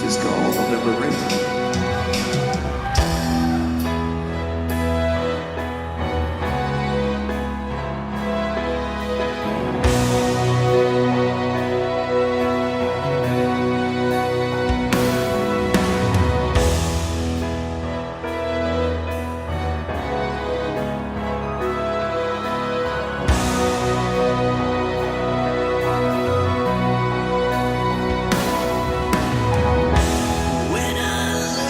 is called Liberation. When I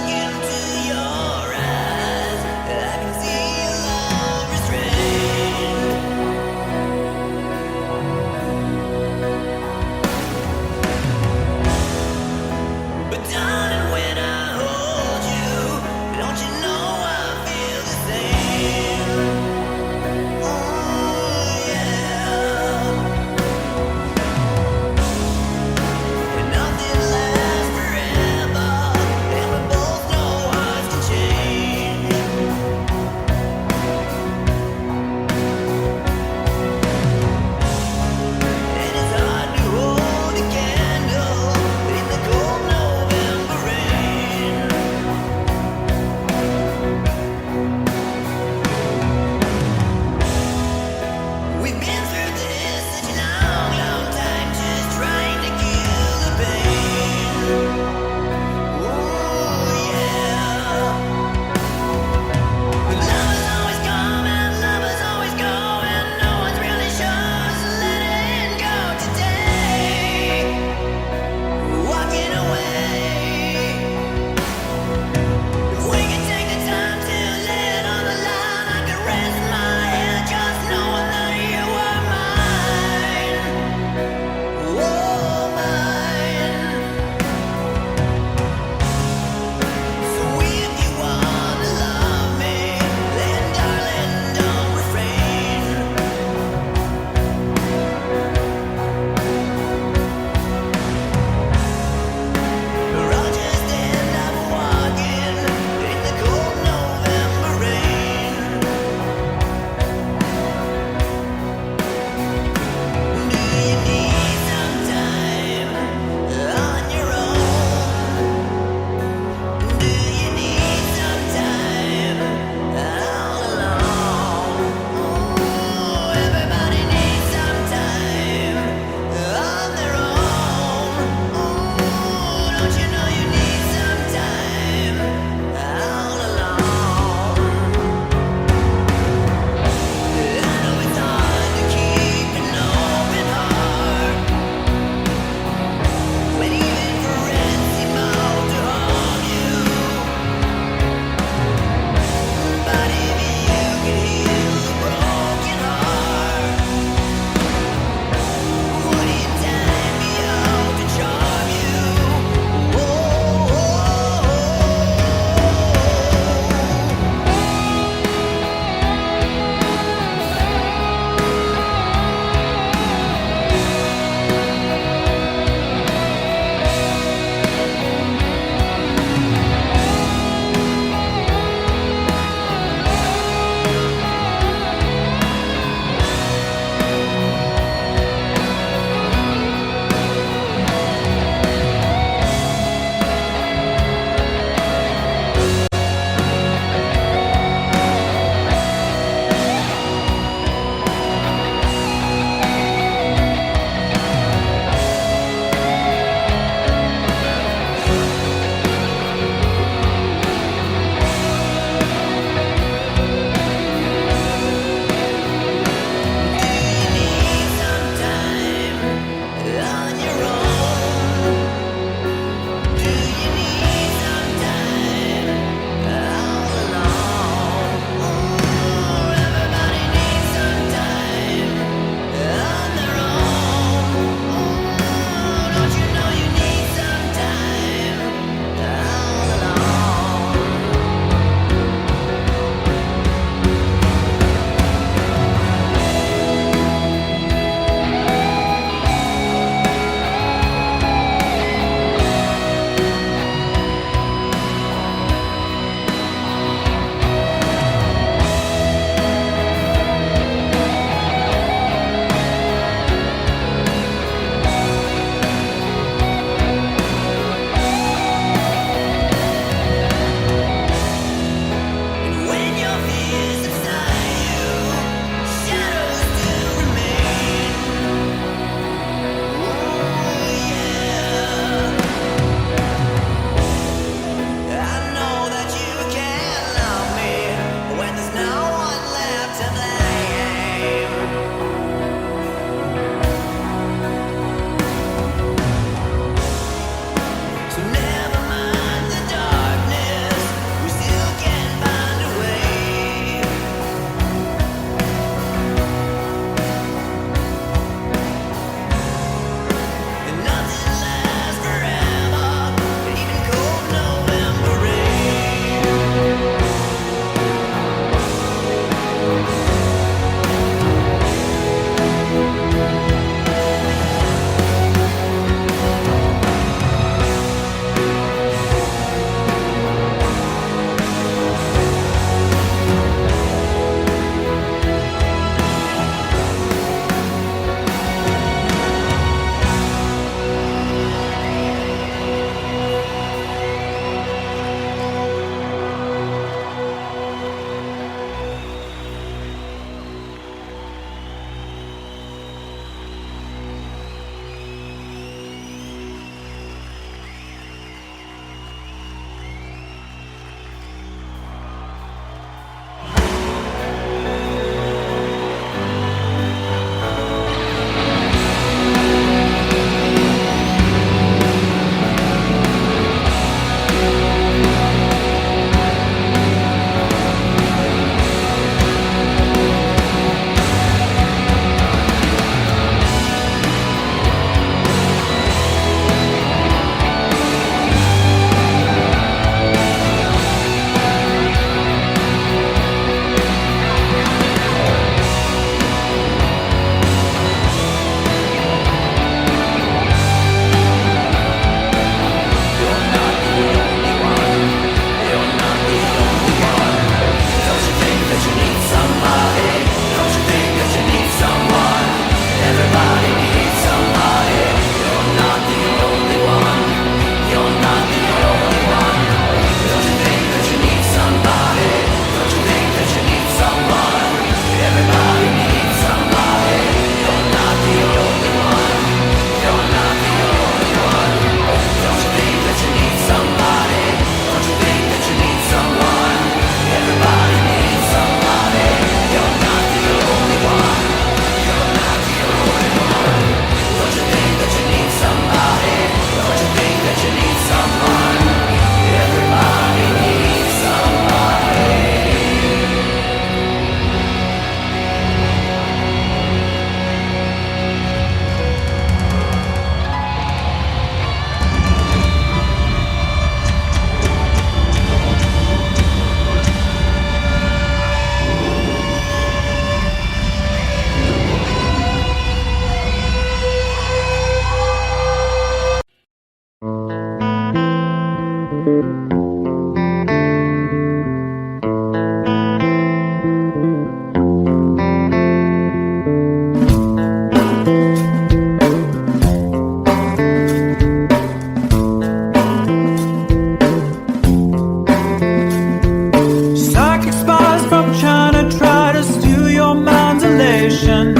station.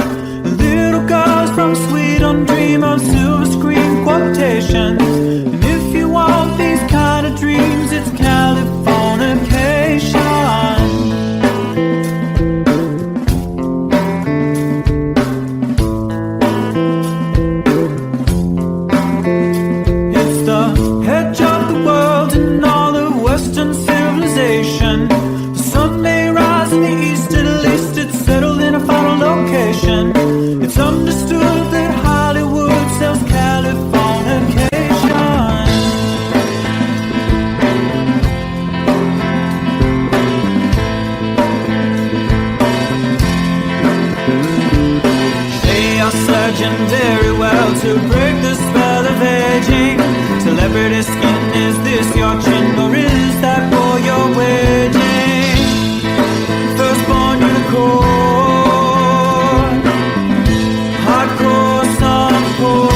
Little girls from Sweden dream of silver screen quotations. And if you want these kind of dreams, it's Californication. It's the edge of the world and all of Western civilization. The sun may rise in the east, at least it's settled in a final location. It's understood that Hollywood sells Californication. They are surgeon very well to break the spell of aging. Celebrity skin, is this your chin or is that for your wedding? Firstborn unicorn, hardcore softcore.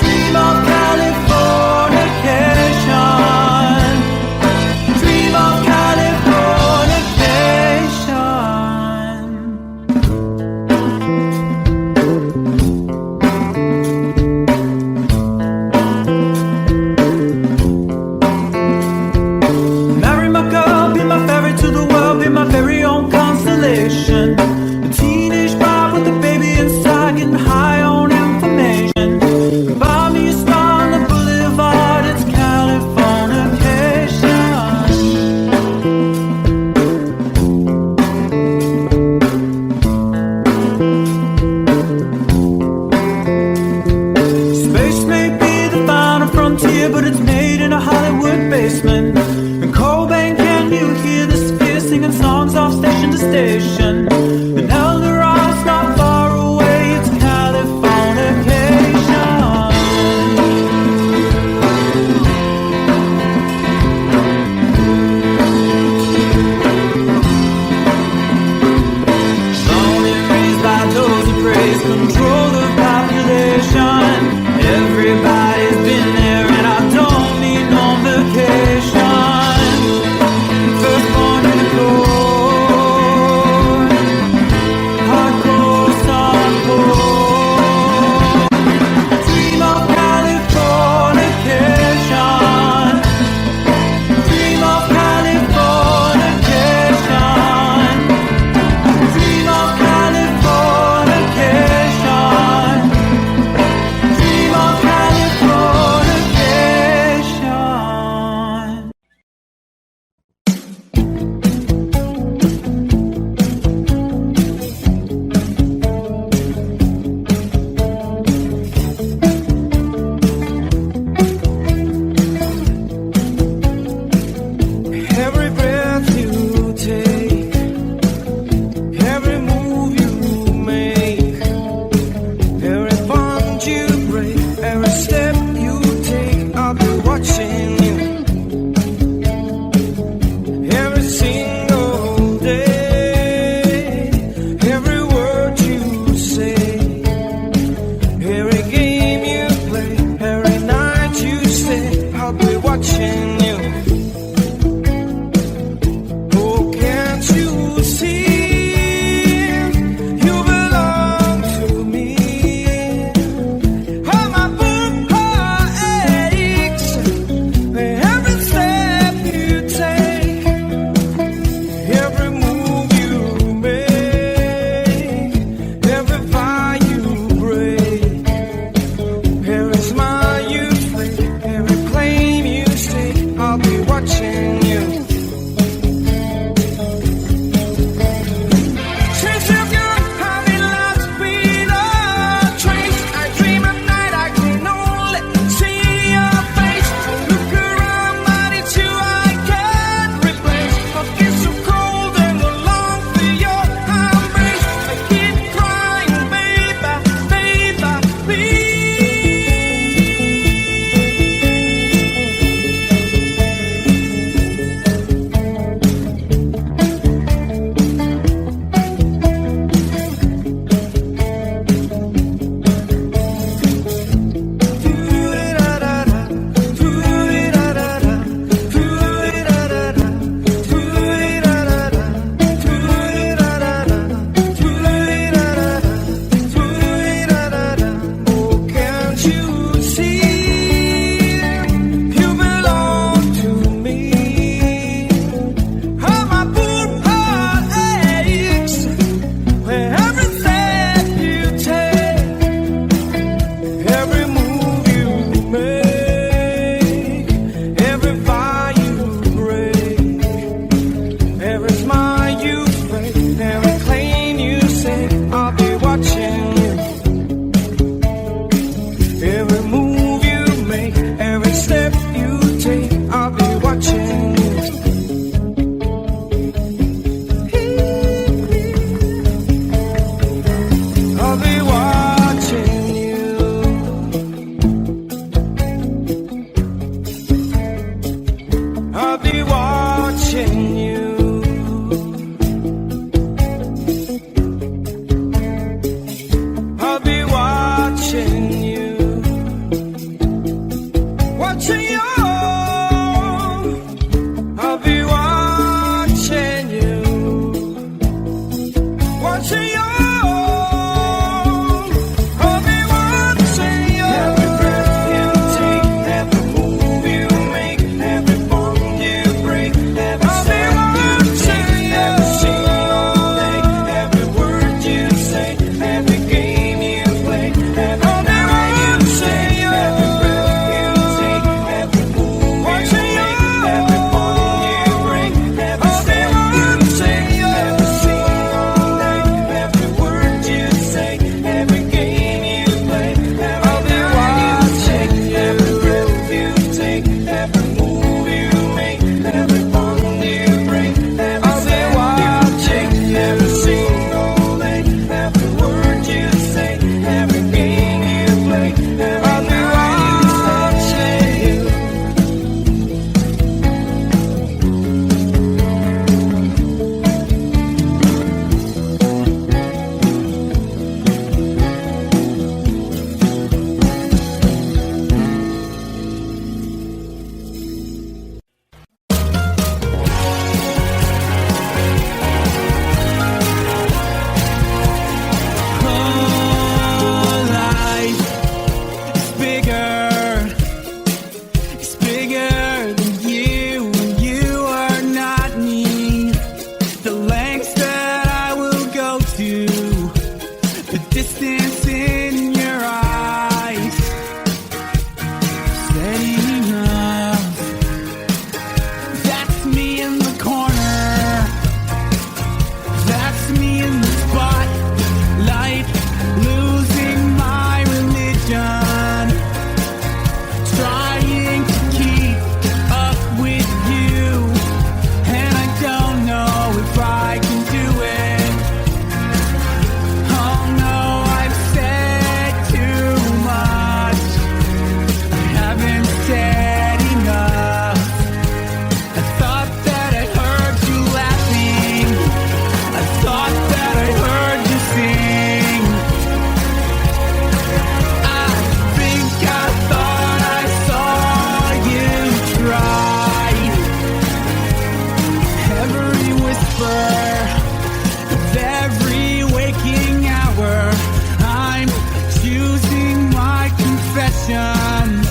Dream of Californication. Dream of Californication. Marry my girl, be my ferry to the world, be my very own constellation. A teenage bride with a baby inside, getting high on information. Buy me a star on the boulevard, it's Californication. Space may be the final frontier, but it's made in a Hollywood basement. And Cobain, can you hear the sphere singing songs off station to station? And Elder Ross not far away, it's Californication. Born and raised by those who praise control the population. Everybody's been there and I don't need no vacation. Firstborn unicorn, watching you. I'll be watching you. Every breath you take, every move you make, every bond you break, every step you take, every single day, every word you say, every game you play, every night you say, every breath you take, every move you make, every bond you break, every step you take, every single day, every word you say, every game you play, every night you take, every breath you take, every move you make, every bond you break, every step you take, every single day, every word you say, every game you play, every night you take. Life is bigger. It's bigger than you. You are not me. The lengths that I will go to, the distance in your eyes, steady enough. That's me in the corner. That's me in the spotlight, losing my religion, trying to keep up with you, and I don't know if I can do it. Oh no, I've said too much. I haven't said enough. I thought that I heard you laughing. I thought that I heard you sing. I think I thought I saw you try. Every whisper of every waking hour, I'm choosing my confessions,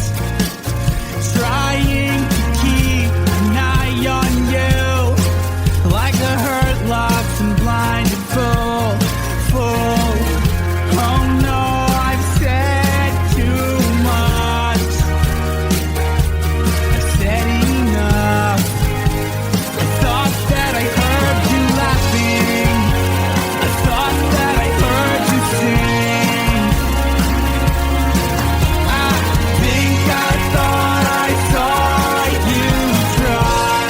trying to keep an eye on you, like a hurt, lost and blinded fool. Oh no, I've said too much. I've said enough. I thought that I heard you laughing. I thought that I heard you sing. I think I thought I saw you try.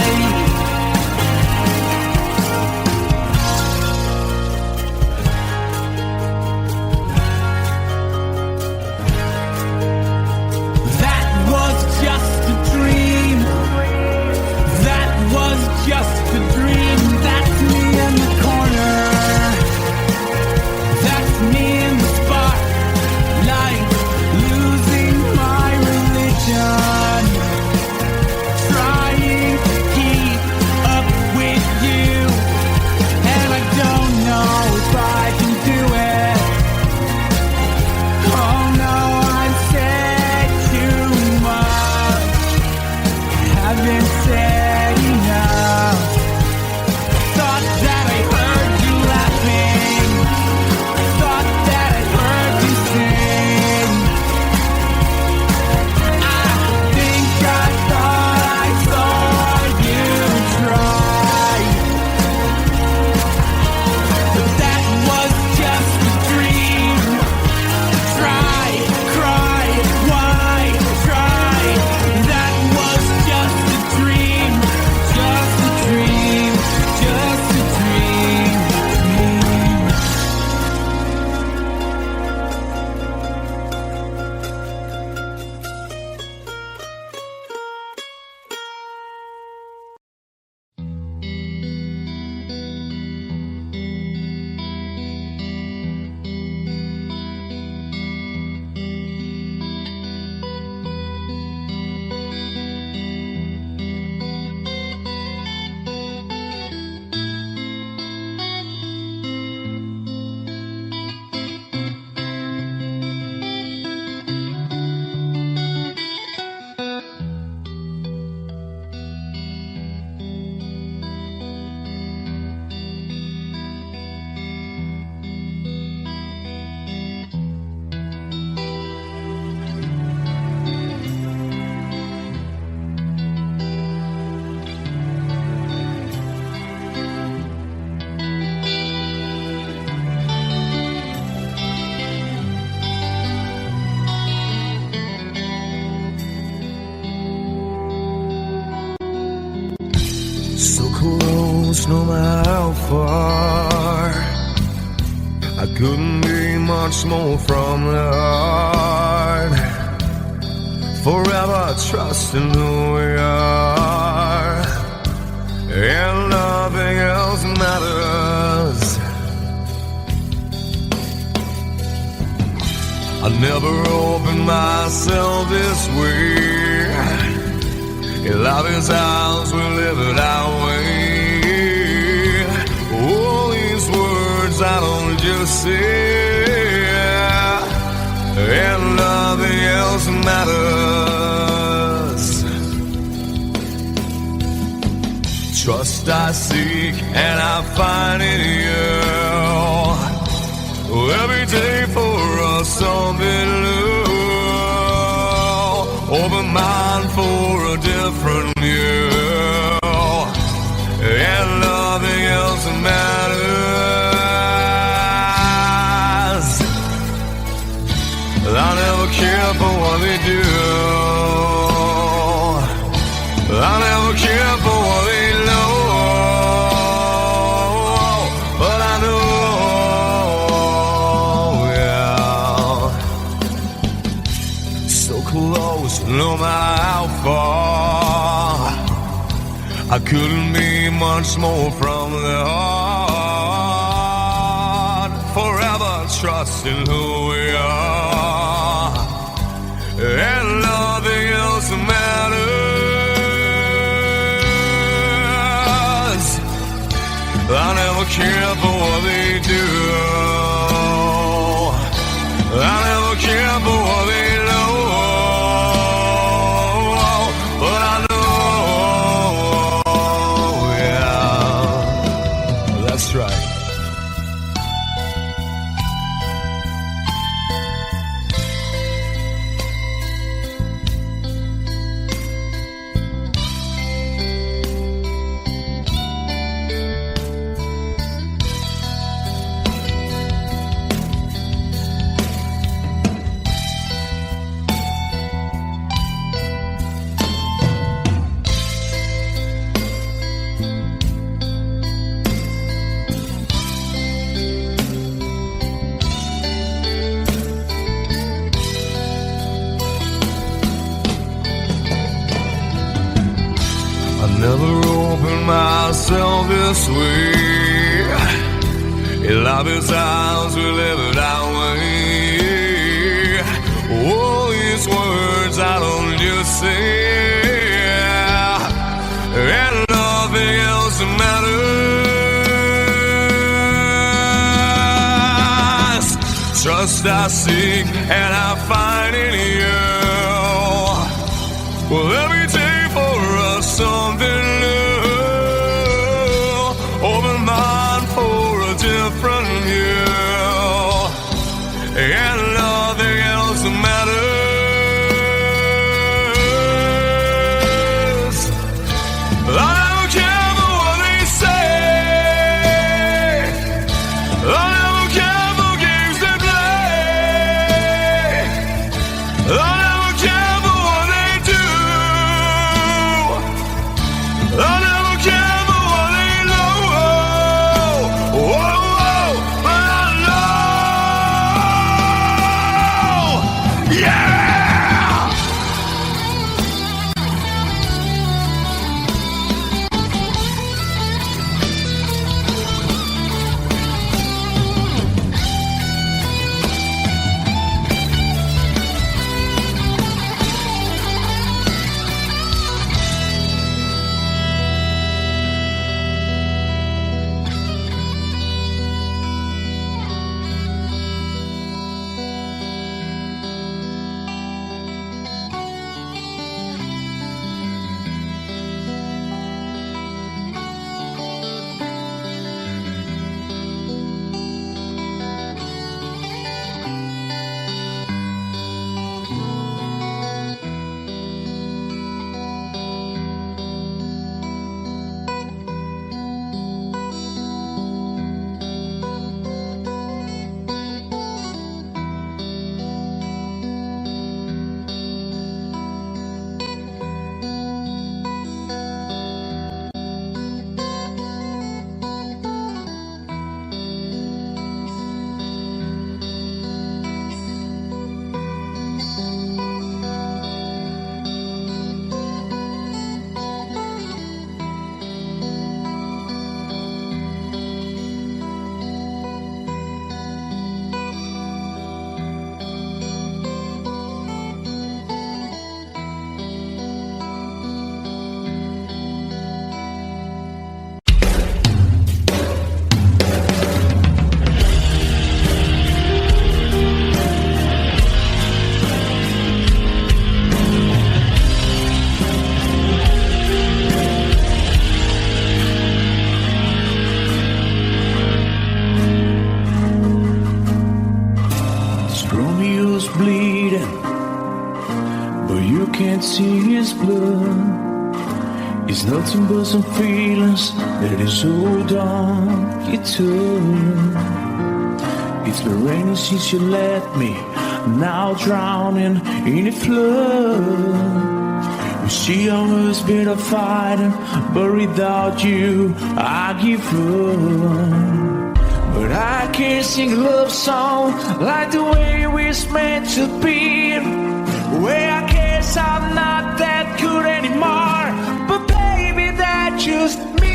close no matter how far. I couldn't be much more from the heart. Forever trusting who we are, and nothing else matters. I never opened myself this way. In love is ours, we live it our way. All these words I don't just say, and nothing else matters. Trust I seek and I find in you. Every day for us something new. Open mind for a different view, and nothing else matters. I never care for what they do. I never care for what they know. But I know, yeah, so close no matter how far. I couldn't be much more from the heart. Forever trusting who we are, and nothing else matters. I never care for what they do. I never care for what they know. But I know, yeah, that's right. Never opened myself this way. In love is ours, we live it our way. All these words I don't just say, and nothing else matters. Trust I seek and I find in you. Well, every day for us something new. Open mind for a different view, and nothing else matters. I don't care for what they say. I don't care for games they play. I never care for what they do. I never care for what they know. Whoa, whoa, but I know. can't see his blood. It's nothing but some feelings that is hold on you took. It's been raining since you left me, now drowning in a flood. You see, I was better fighting, but without you, I give up. But I can't sing a love song like the way we're meant to be. Well, I guess I'm not that good anymore, but baby, that's just me.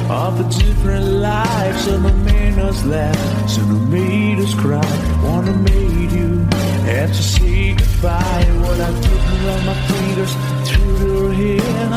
Of the different lives, some have made us laugh, some have made us cry. One have made you have to say goodbye. What I did around my fingers through your hair,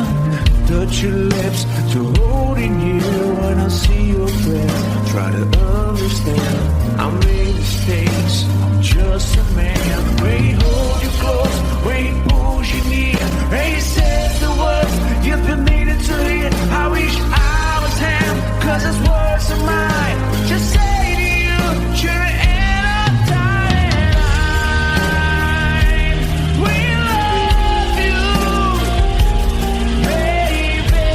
touch your lips to holding you. When I see your face, try to understand. I made mistakes, I'm just a man. When he hold you close, when he pulls you near, and he says the words you've been needing to hear. I wish I was him, 'cause his words are mine. Just say to you, you're the end of time. We love you, baby.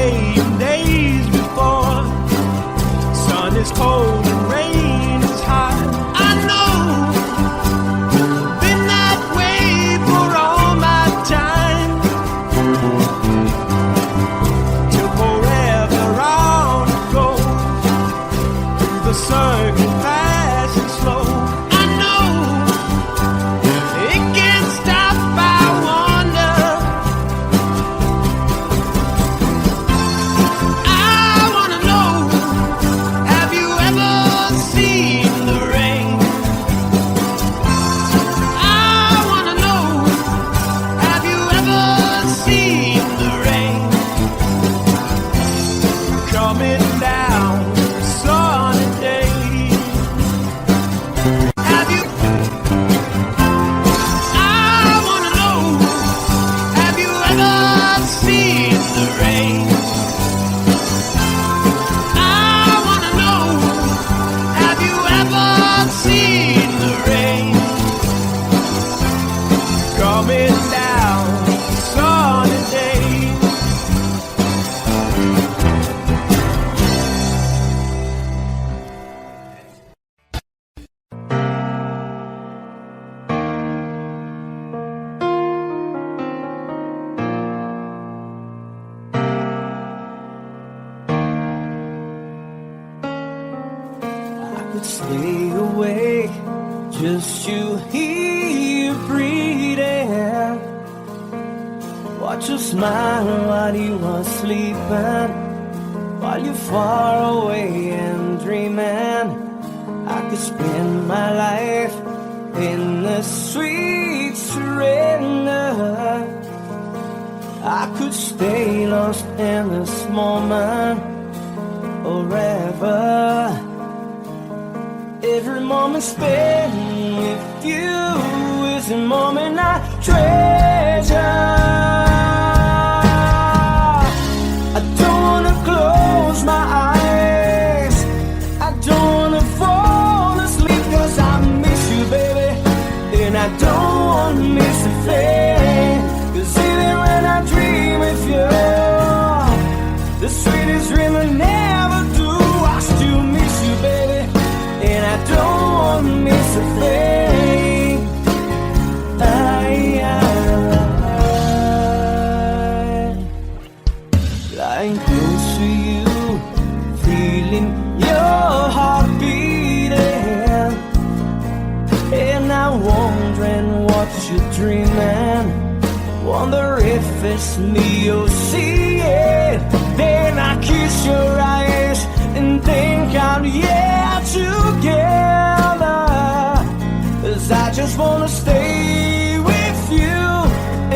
way in days before. Sun is cold and rain is hot. I know, been that way for all my time. Till forever on it goes, through the circle fast and slow. I know, it can't stop, I wonder. I wanna know, have you ever seen the rain? I wanna know, have you ever seen the rain? Coming down a sunny day. Have you? I wanna know, have you ever seen the rain? I wanna know, have you ever seen the rain? Coming down a sunny day. I could stay awake, just you here breathing. Watch you smile while you are sleeping, while you're far away and dreaming. I could spend my life in the sweet surrender. I could stay lost in this moment forever. Every moment spent with you is a moment I treasure. I don't wanna close my eyes, I don't wanna fall asleep, 'cause I miss you, baby, and I don't wanna miss a thing. 'Cause even when I dream of you, the sweetest dream I never do, I still miss you, baby, and I don't want to miss a thing. Lying close to you, feeling your heart beating, and I'm wondering what you're dreaming. Wonder if it's me you're seeing. Then I kiss your eyes and think I'm together. 'Cause I just wanna stay with you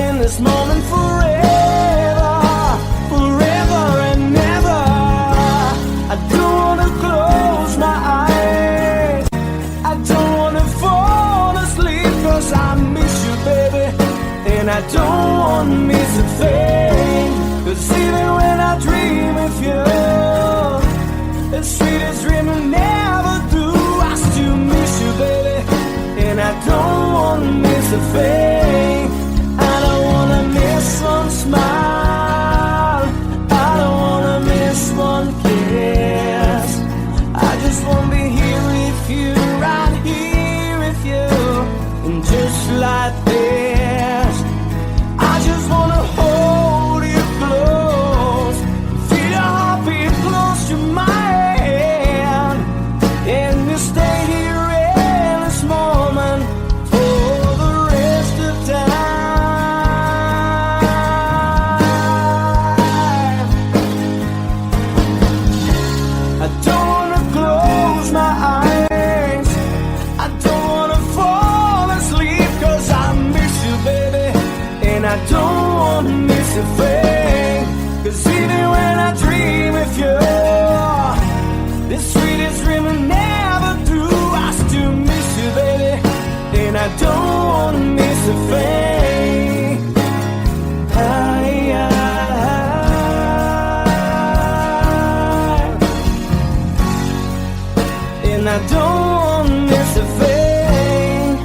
in this moment forever, forever and ever. I don't wanna close my eyes, I don't wanna fall asleep, 'cause I miss you, baby, and I don't wanna miss a thing. 'Cause even when I dream of you, the sweetest dream I never do, I still miss you, baby, and I don't wanna miss a thing. I don't wanna miss one smile, I don't wanna miss one kiss. I just wanna be here with you, right here with you, and just like this, I just wanna hold you close, feel your heartbeat close to mine, and you stay here in this moment for the rest of time. I don't wanna close my eyes, I don't wanna fall asleep, 'cause I miss you, baby, and I don't wanna miss a thing. 'Cause even when I dream of you, the sweetest dream I never do, I still miss you, baby, and I don't wanna miss a thing. And I don't wanna miss a thing.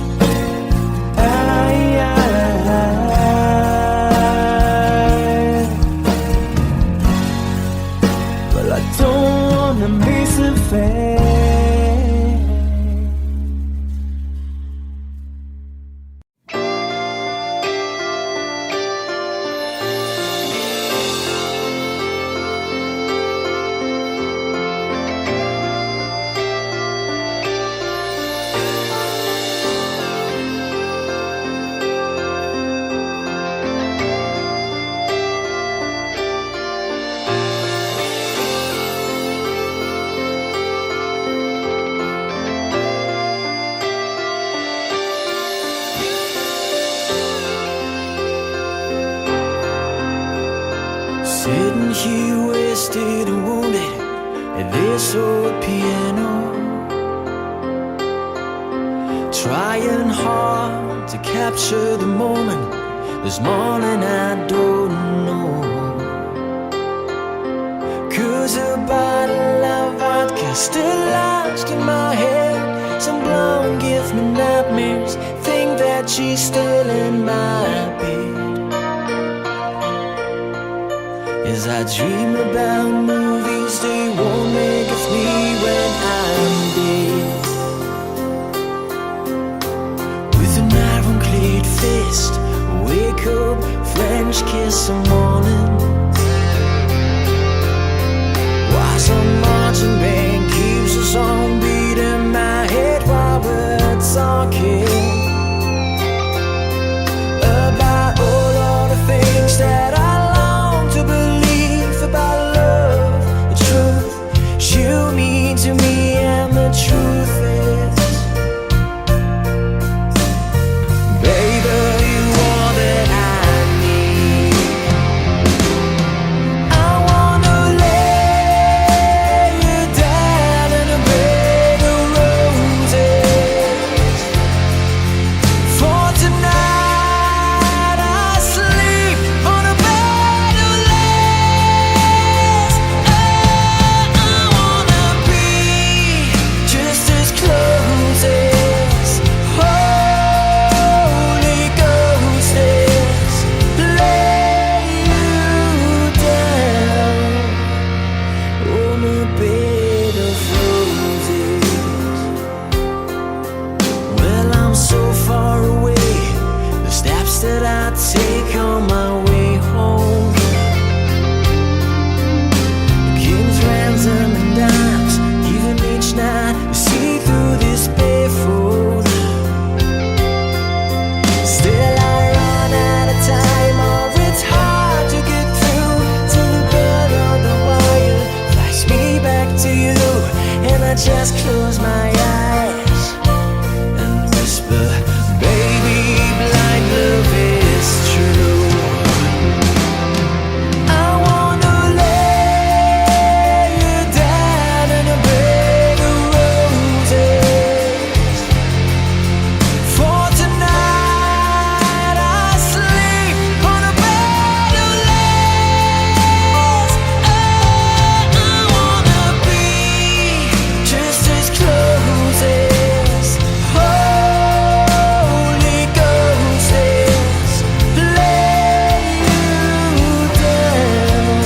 Sitting here wasted and wounded at this old piano, trying hard to capture the moment. This morning I don't know, 'cause a bottle of vodka still lodged in my head. Some blonde gives me nightmares, think that she's still in my bed. As I dream about movies they won't make of me when I'm dead. With an ironclad fist, wake up, French kiss some morning. While some marching band keeps us on beating my head while we're talking about all of the things that I long to believe about love, the truth you mean to me, and the truth is, baby, you are that I need. I wanna lay you down in a bed of roses. For tonight I sleep on a bed of lace. Oh, I wanna be just as close as Holy Ghost is. Lay you down on a bed of roses. Well, I'm so far away, the steps that I take on my way home, king's ransom and dimes, even each night I see through this barefoot. Still I run out of time, or it's hard to get through till the bell on the wire flies me back to you, and I just close my eyes and whisper, baby, blind love is true. I wanna lay you down in a bed of roses. For tonight I sleep on a bed of lace. Oh, I wanna be just as close as Holy Ghost is. Lay you down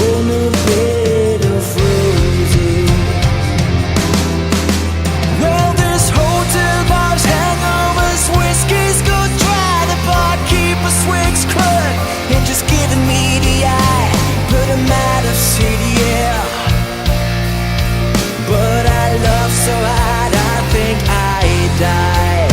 on a bed of roses. Well, this hotel bar's hangovers, whiskey's go dry. The barkeeper swigs crud and just giving me the eye. But I'm out of city, yeah. But I love so hard, I think I die.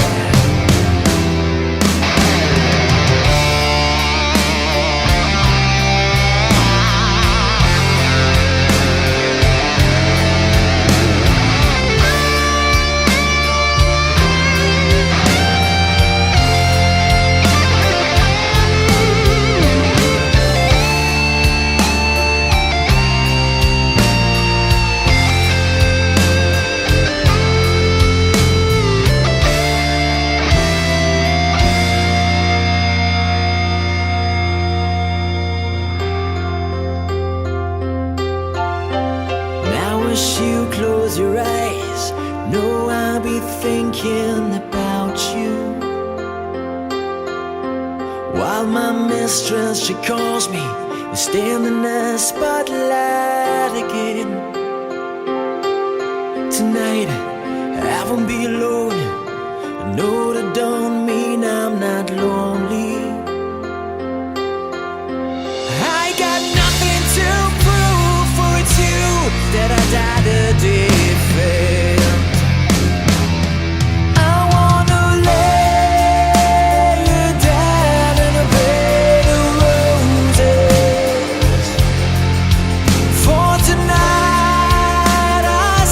Now as you close your eyes, know I'll be thinking about you. While my mistress, she calls me and stand in the spotlight again. Tonight I won't be alone. I know that don't mean I'm not lonely. I got nothing to prove, for it's you that I died to defend. I wanna lay you down in a bed of roses. For tonight I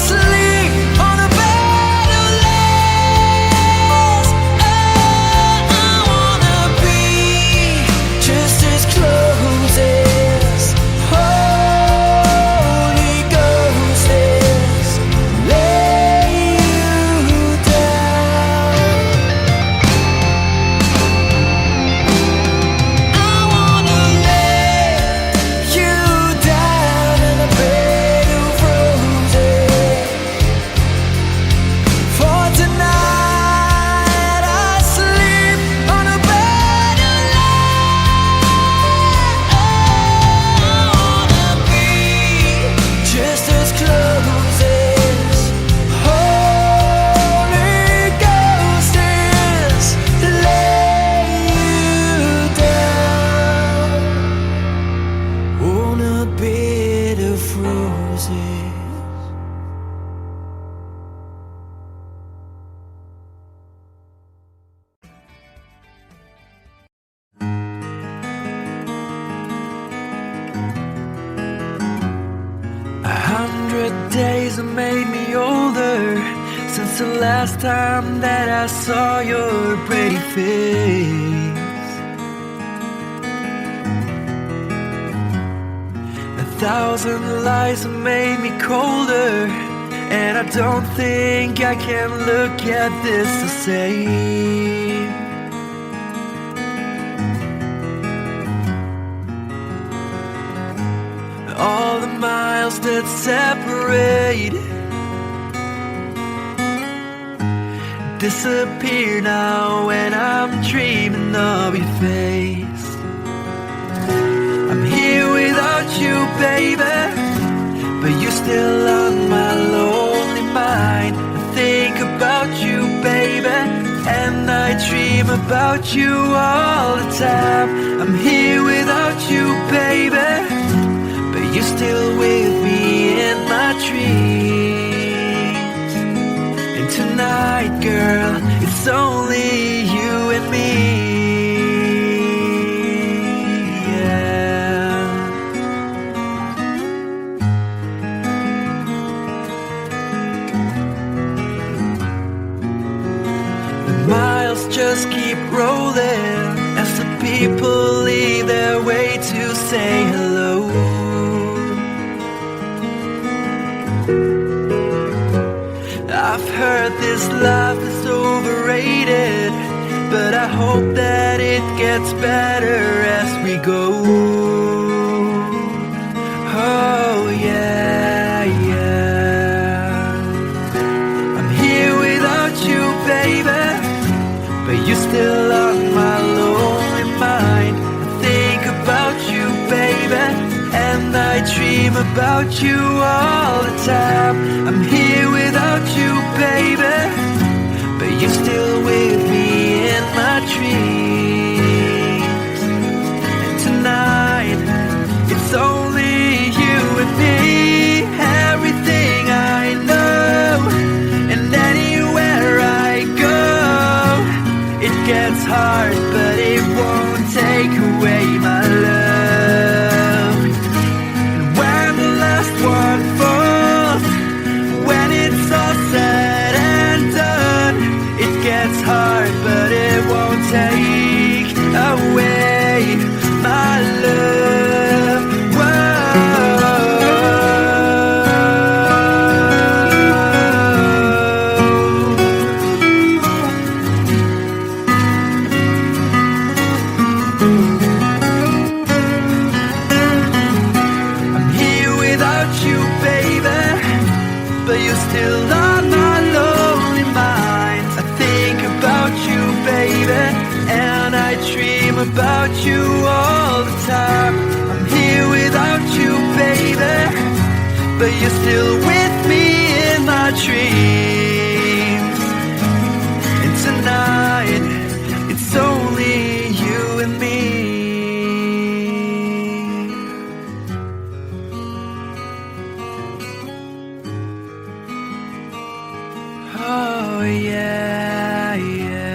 sleep on a bed of lace. Oh, I wanna be just as close as days have made me older since the last time that I saw your pretty face. 1,000 lies have made me colder, and I don't think I can look at this the same. All the miles that separate disappear now when I'm dreaming of your face. I'm here without you, baby, but you're still on my lonely mind. I think about you, baby, and I dream about you all the time. I'm here without you, baby, but you're still with me in my dreams. And tonight, girl, it's only you and me. Yeah. The miles just keep rolling as the people leave their way to say hello. I've heard this life is overrated, but I hope that it gets better as we go. Oh yeah, yeah. I'm here without you, baby, but you're still on my lonely mind. I think about you, baby, and I dream about you all the time. I'm here without you, baby, but you're still with me in my dreams. And tonight, it's only you and me. Everything I know, and anywhere I go, it gets hard, but it won't take away my love. And when the last one falls, when it's all said and done, it gets hard, but it won't take away my love. I'm here without you, baby, but you're still on my lonely mind. I think about you, baby, and I dream about you all the time. I'm here without you, baby, but you're still with me in my dreams. And tonight, it's only you and me. Oh yeah, yeah.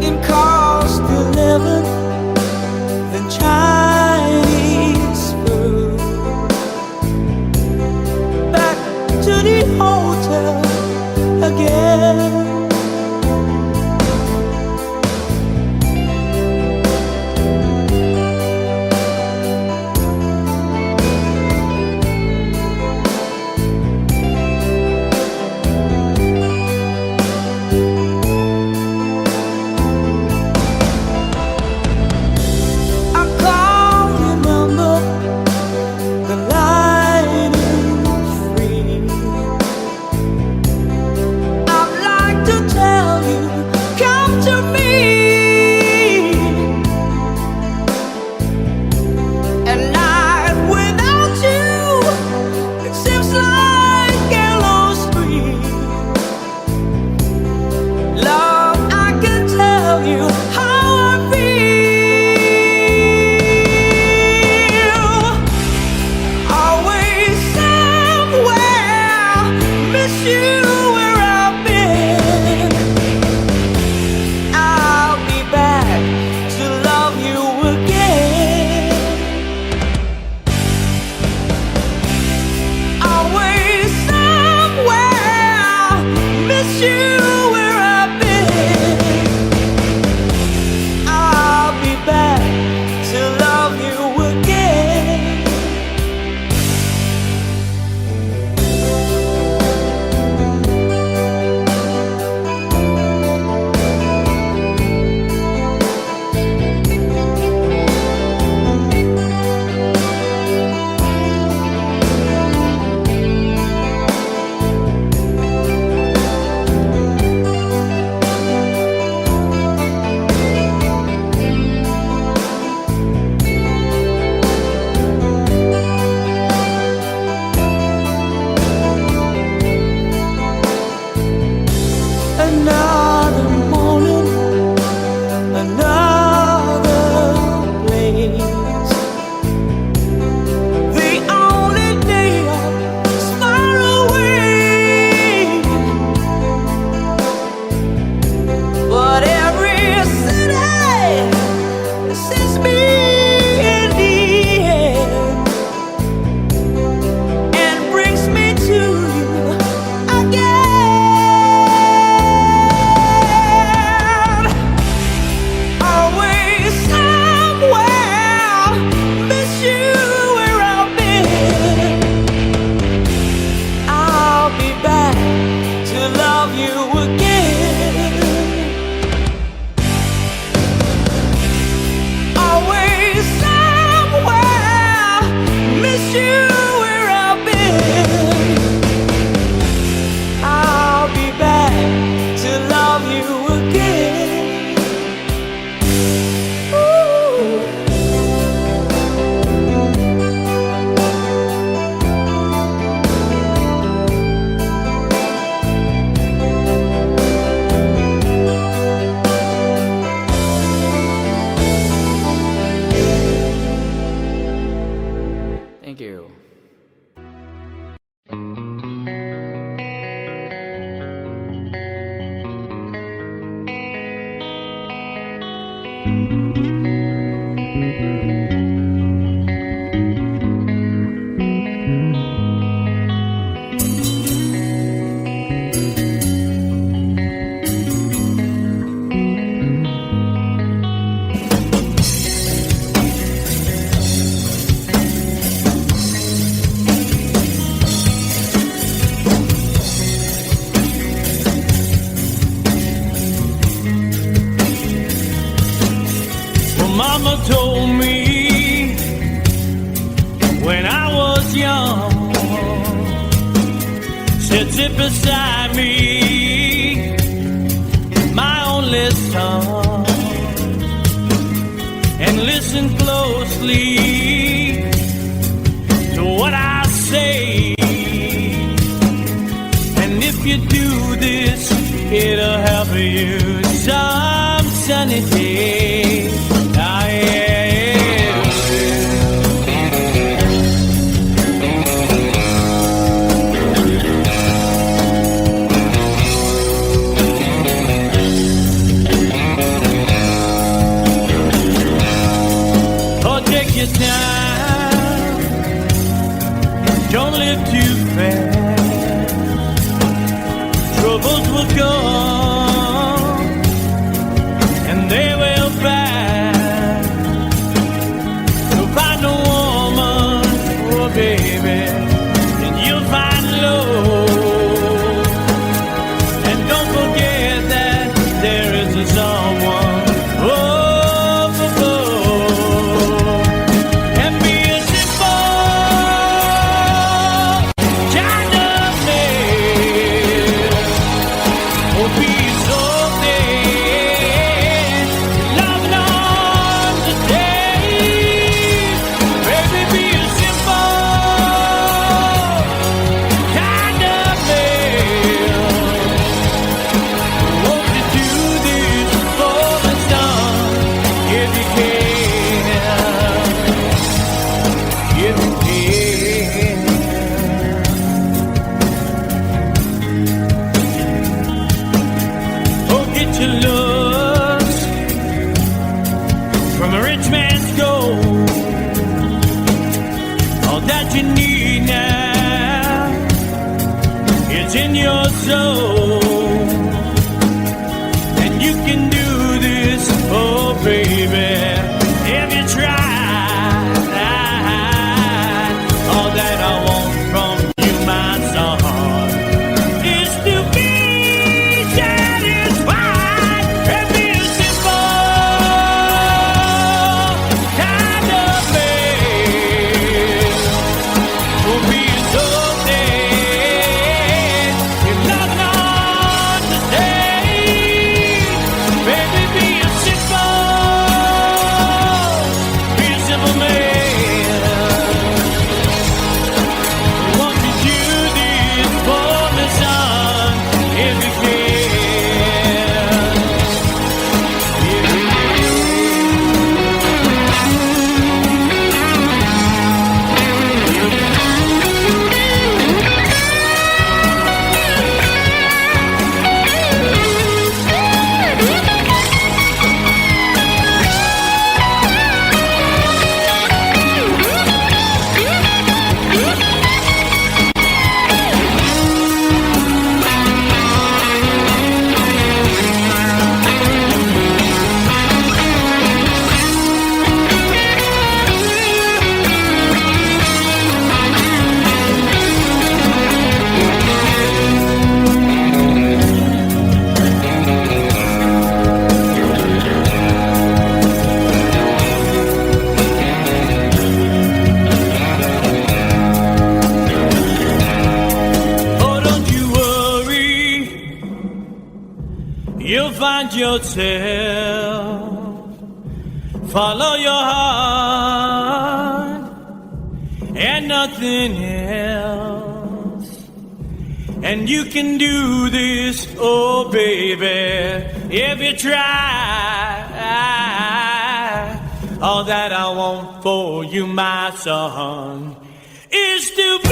in cost of living than Chinese food. Back to the hotel again. Another morning, another place. The only day is far away, but every city sends me in the end and brings me to you again. Thank you. Mama told me when I was young, said sit beside me, my only son, and listen closely to what I say. And if you do this, it'll help you some sunny day. Ah, yeah. troubles will come and they will pass. You'll find a woman, oh baby, and you'll find love. And don't forget that there is a someone up above. And be a simple kind of man, or be something love and understand. Baby, be a simple kind of man. Won't you do this for the sun if you can? If you can. Oh, get your looks from a rich man's gold. All that you need now is in your soul. And you can do this, oh baby, if you try. All that I want from you, my son, is to be satisfied and be a simple kind of man. Will be something you love not understand. Baby, be a simple man. Won't you do this for the sun if you can? If you Oh, don't you worry, you'll find yourself. Follow your heart and nothing else. And you can do this, oh baby, if you try. All that I want for you, my son, is to be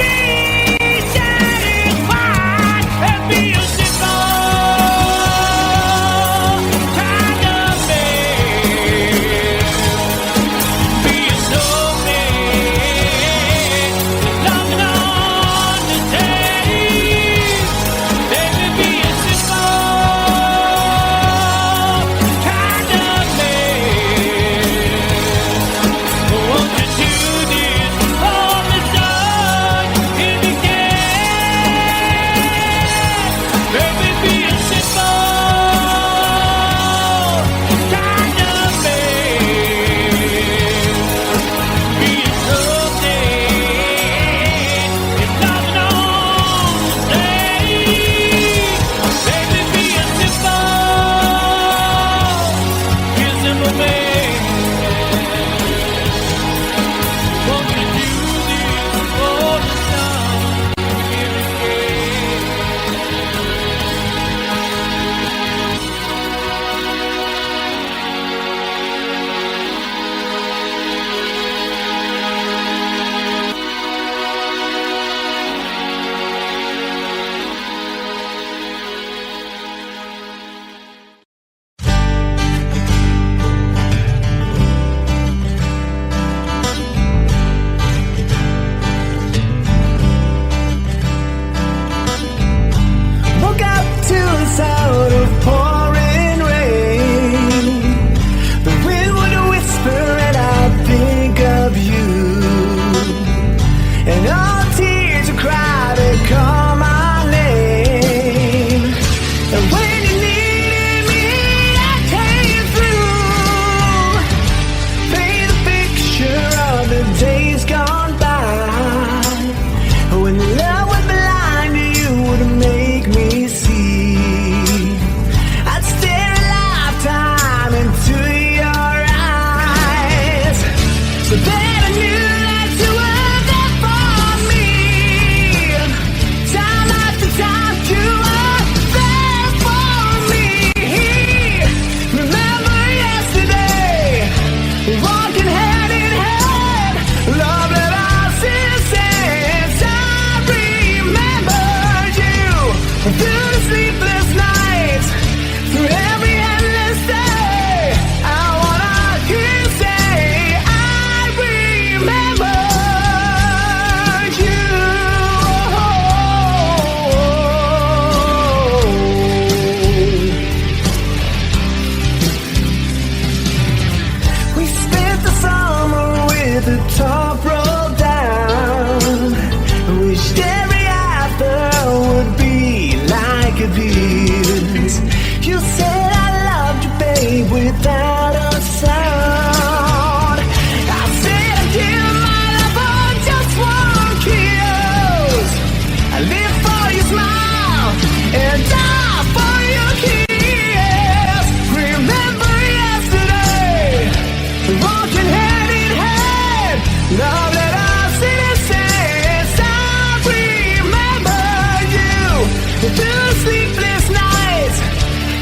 satisfied and be a simple kind of man. Be a soulmate, love and understand. Baby, be a simple kind of man. Won't you do this for the sun if you can?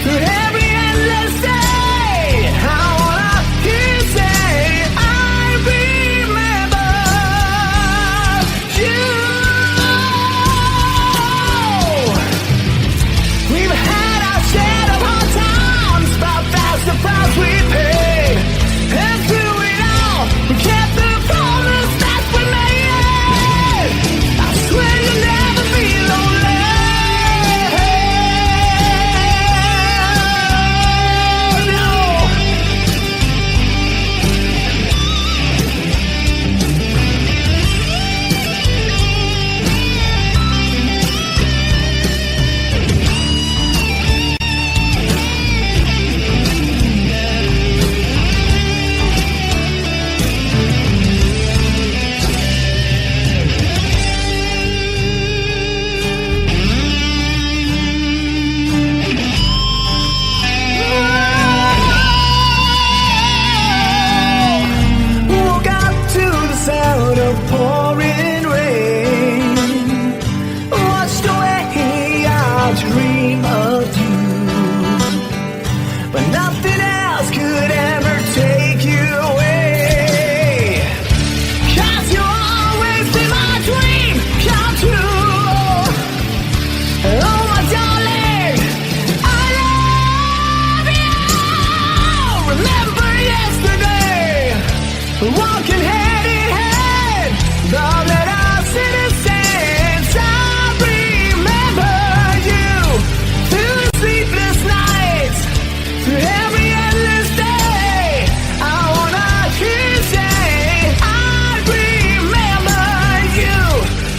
through every endless day. I wanna hear you say, I remember you. We've had our share of hard times, but that's the price we paid. And through it all, we kept the promise that we made. I swear you'll never be lonely. No. Woke up to the sound of pouring rain. Watched away our dream of you, but nothing else could ever take you away. 'Cause you always be my dream come true. Oh my darling, I love you. Remember yesterday, walking hand in hand, love let us citizens. I remember you through the sleepless nights, through every endless day. I wanna hear you say, I remember you.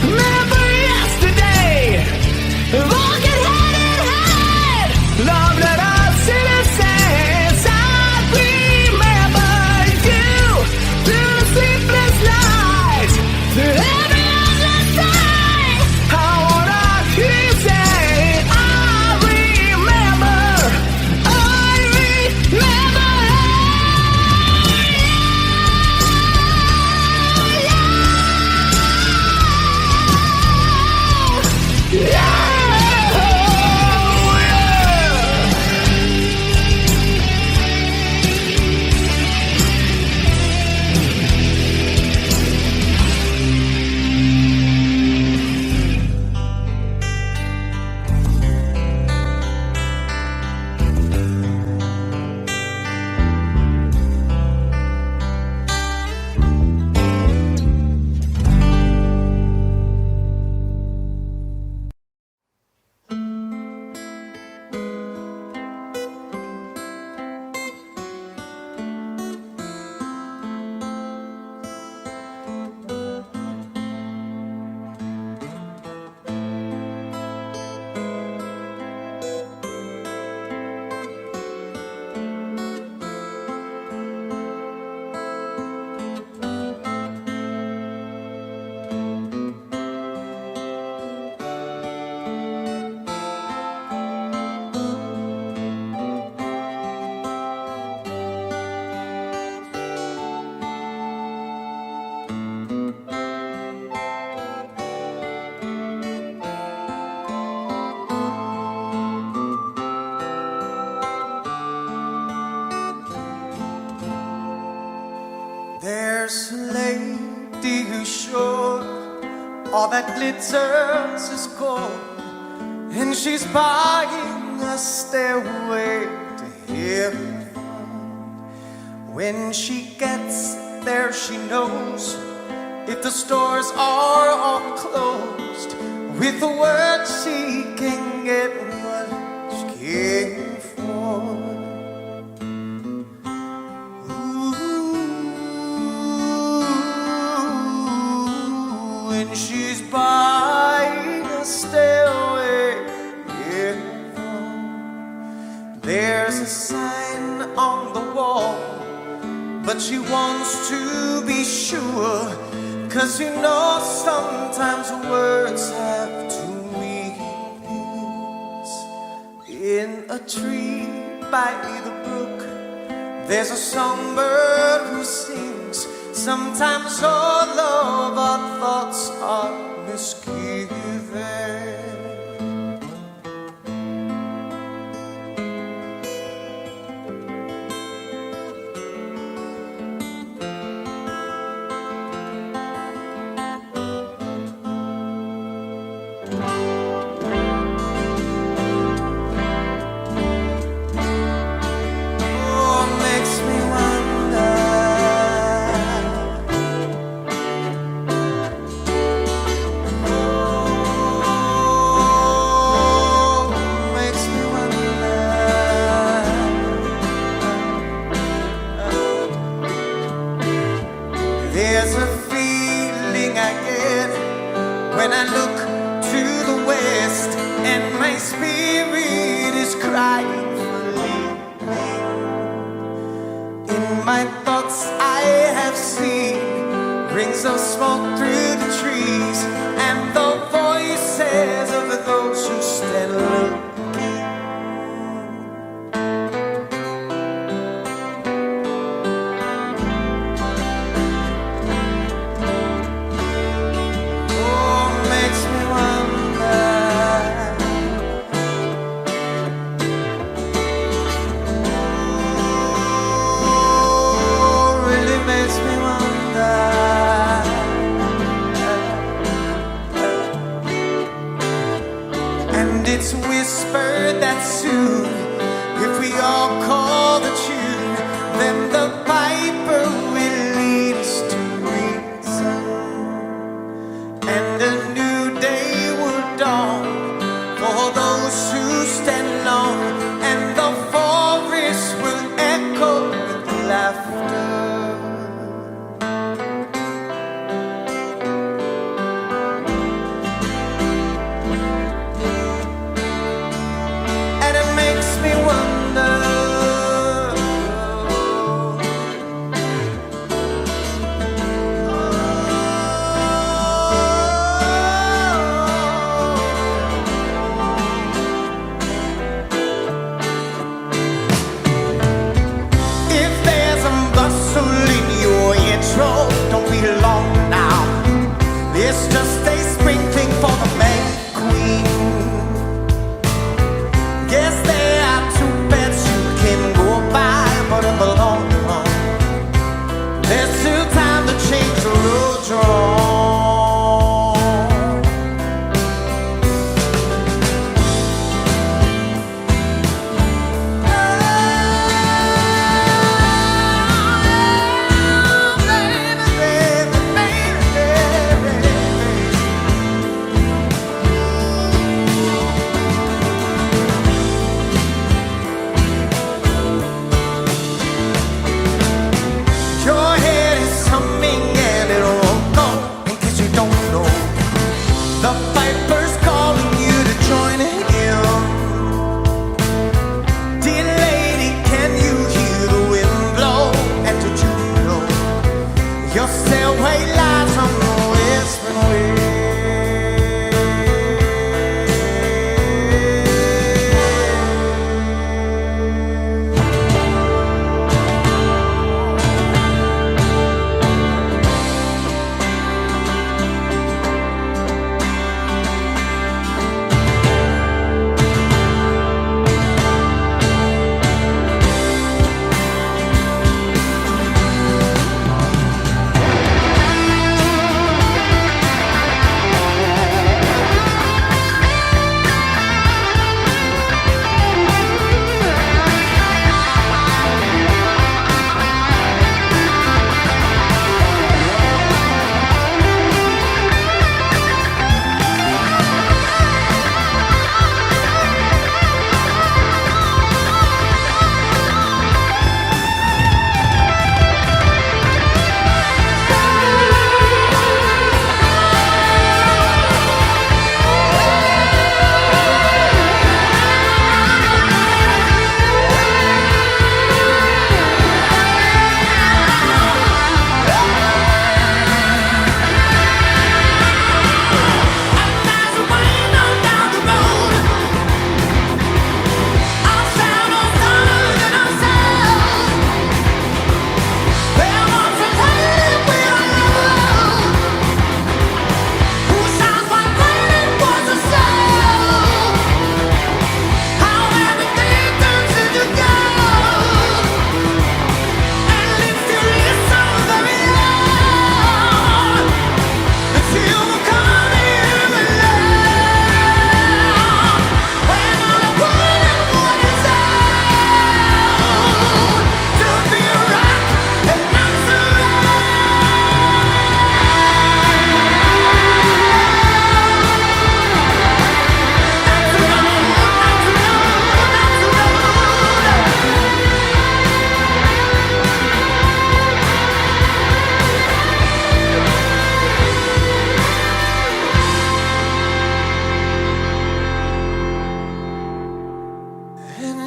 Remember yesterday, walking hand in hand, love let us citizens. I remember you through the sleepless nights, through every endless day. I wanna hear you say, I remember There's a lady who's sure all that glitters is gold, and she's buying a stairway to heaven. When she gets there, she knows if the stores are all closed, with the word she can get what she came for. When she's buying a stairway in heaven, there's a sign on the wall, but she wants to be sure, 'cause you know sometimes words have two meanings. In a tree by the brook, there's a songbird who sings. Sometimes all of our thoughts are misgiven. rightfully. In my thoughts I have seen rings of smoke through the trees, and the voices of those who stand looking. Oh, makes me wonder. Oh, really makes me wonder. And it's whispered that soon, if we all call the tune, then the piper will lead us to reason, and a new day will dawn for those who stand alone, and the forest will echo with laughter. And it makes me wonder,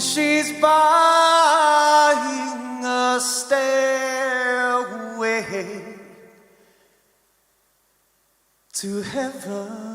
She's buying a stairway to heaven.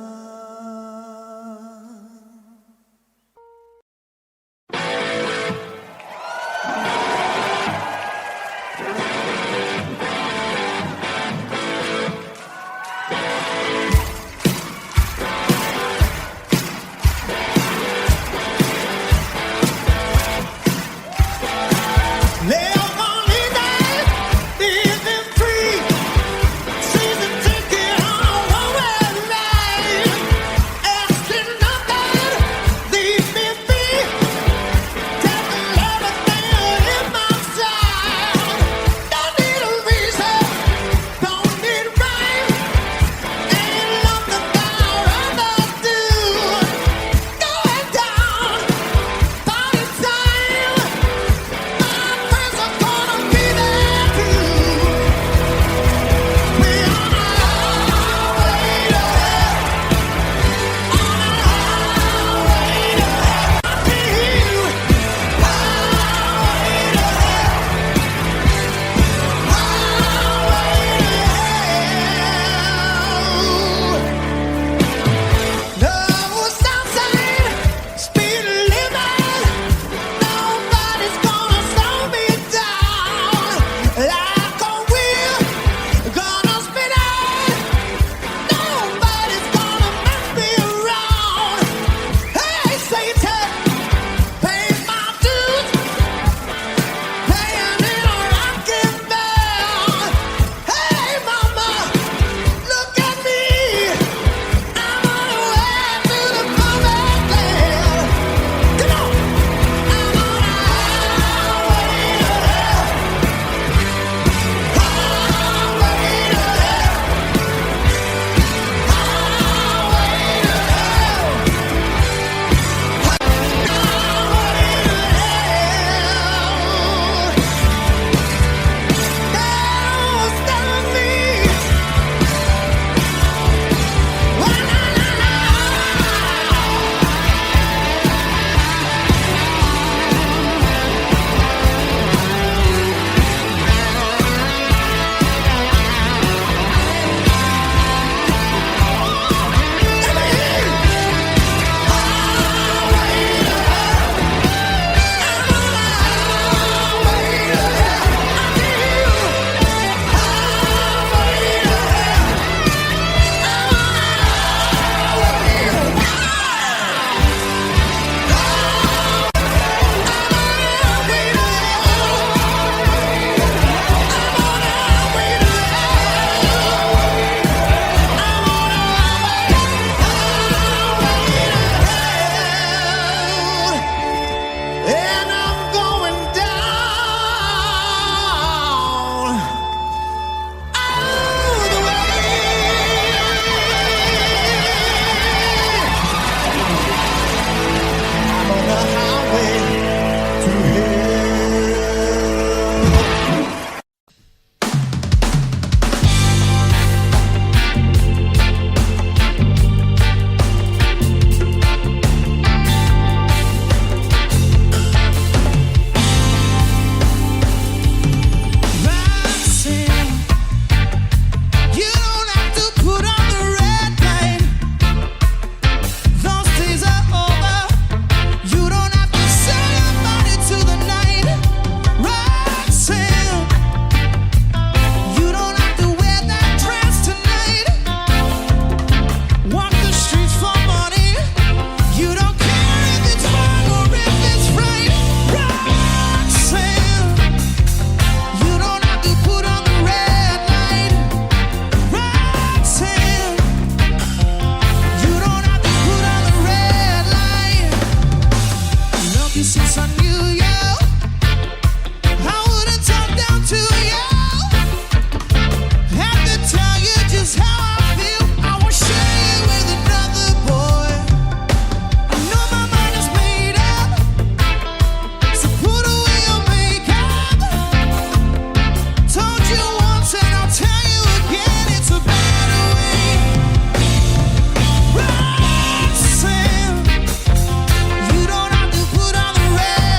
Red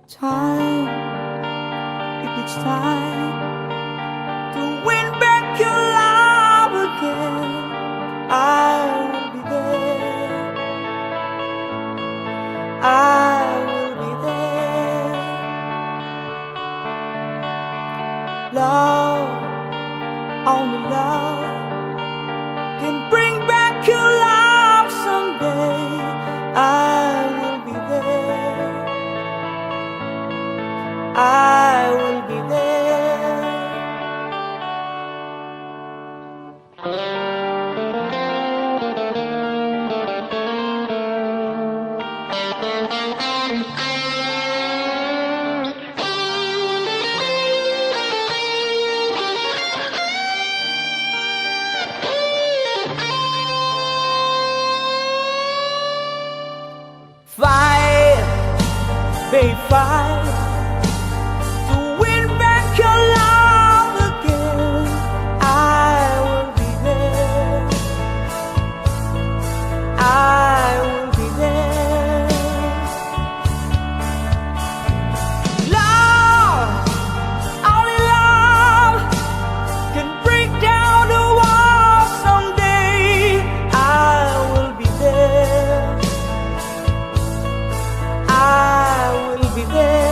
Time, if it's time to win back your love again, I will be there. I will be there. Love, only love can bring back your love someday. I will be there. I will be there. Fight, babe, fight. Be there.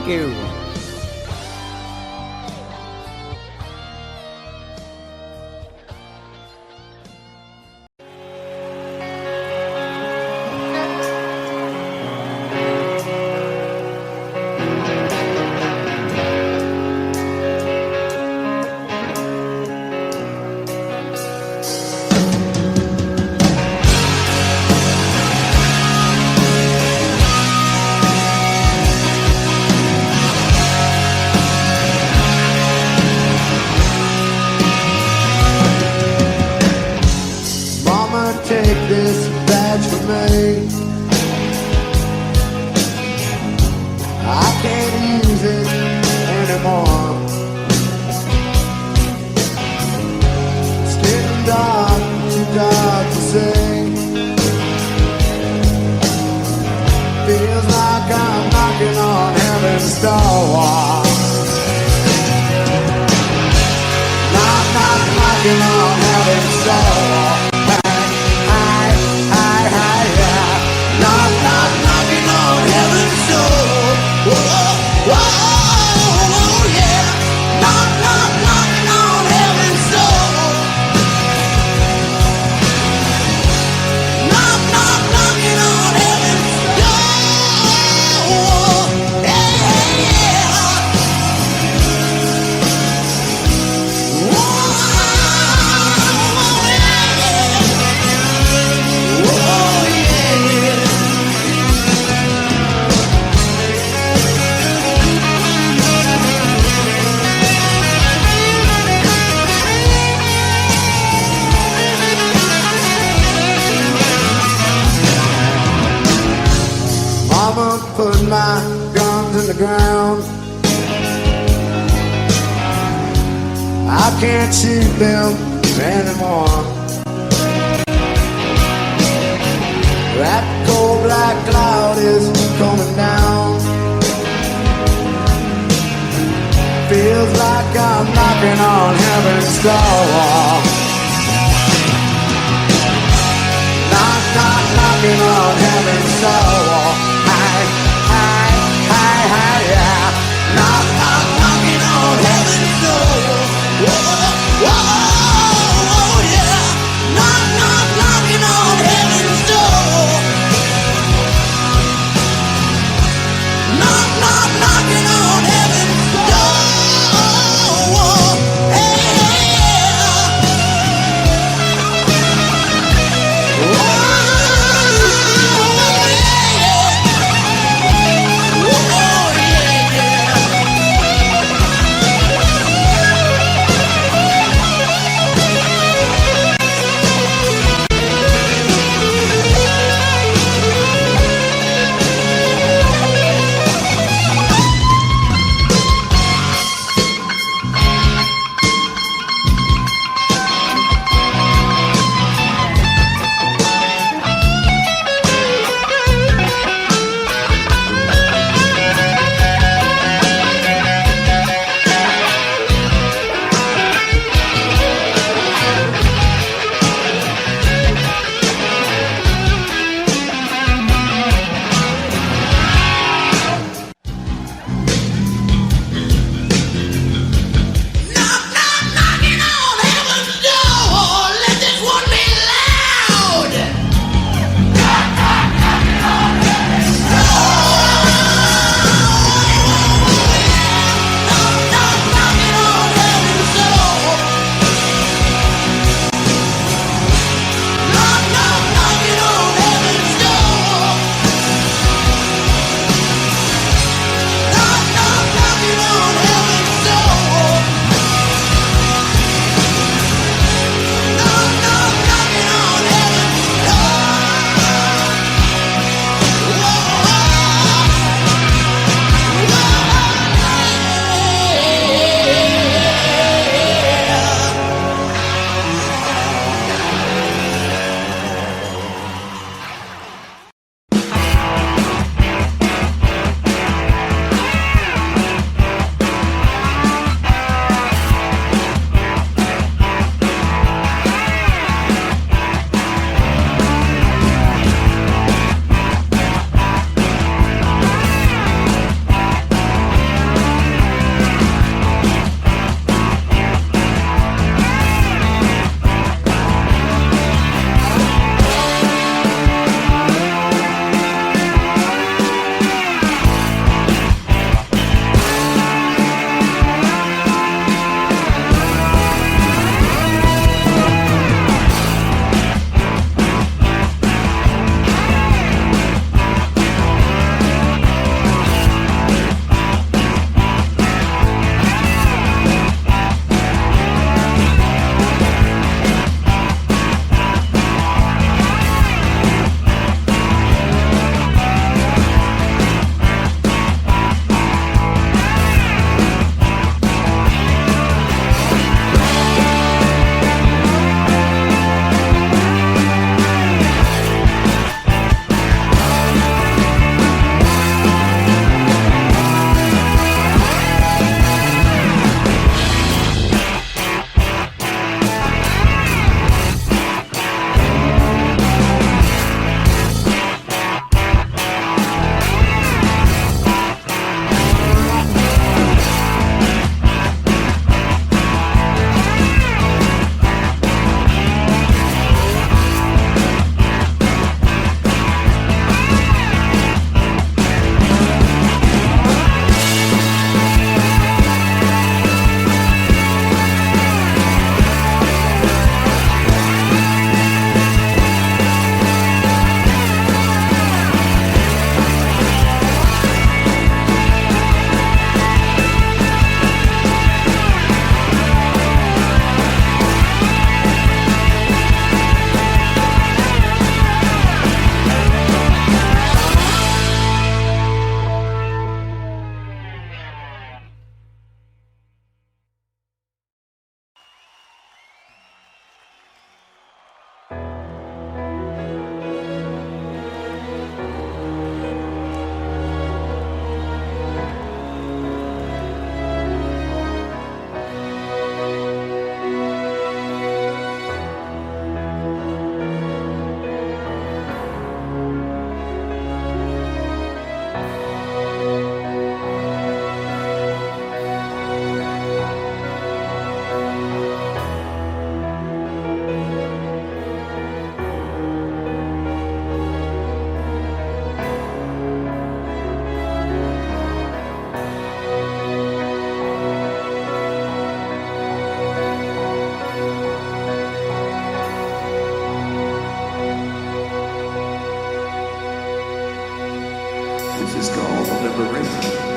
Thank you. Mama, take this badge from me. I can't use it anymore. It's getting dark, too dark to see. Feels like I'm knocking on heaven's door. Knocking on heaven's door. Knocking on heaven's door. Whoa, whoa, yeah. Knocking on heaven's door. Knocking on heaven's door. Yeah, yeah. Mama put my guns in the ground. I can't shoot them anymore. That cold black cloud is coming down. Feels like I'm knocking on heaven's door. Knocking on heaven's door. Yeah. Knocking on heaven's door. Whoa, whoa, yeah. Knocking on heaven's door. Knocking on heaven's door. Hey, yeah. Whoa, yeah, yeah. the ring.